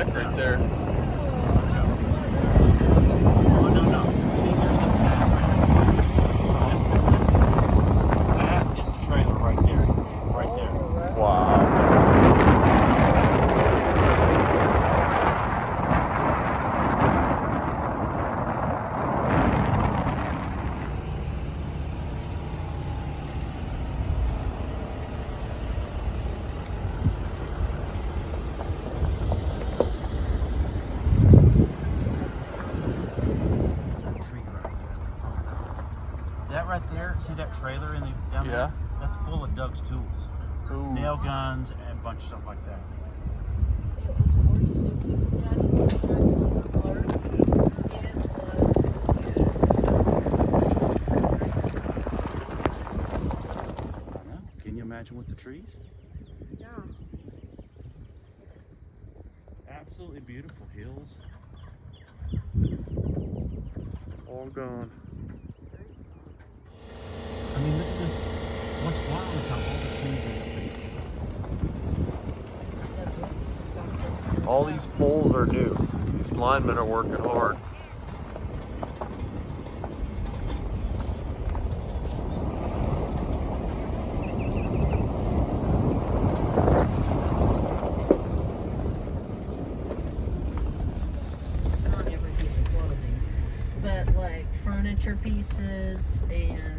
deck right there. Oh, no, no. See, there's the pad right there. That is the trailer right there. Right there. Wow. That tree right there. That right there, see that trailer in the down Yeah. there? That's full of Doug's tools. Ooh. Nail guns and a bunch of stuff like that. It was gorgeous. If you, Daddy, want to show you the blur? It was I know. Can you imagine with the trees? yeah. Absolutely beautiful hills. All gone. I mean, look at this. What's wild is how all the trees are All these poles are new. These linemen are working hard. Not every piece of clothing, but like furniture pieces and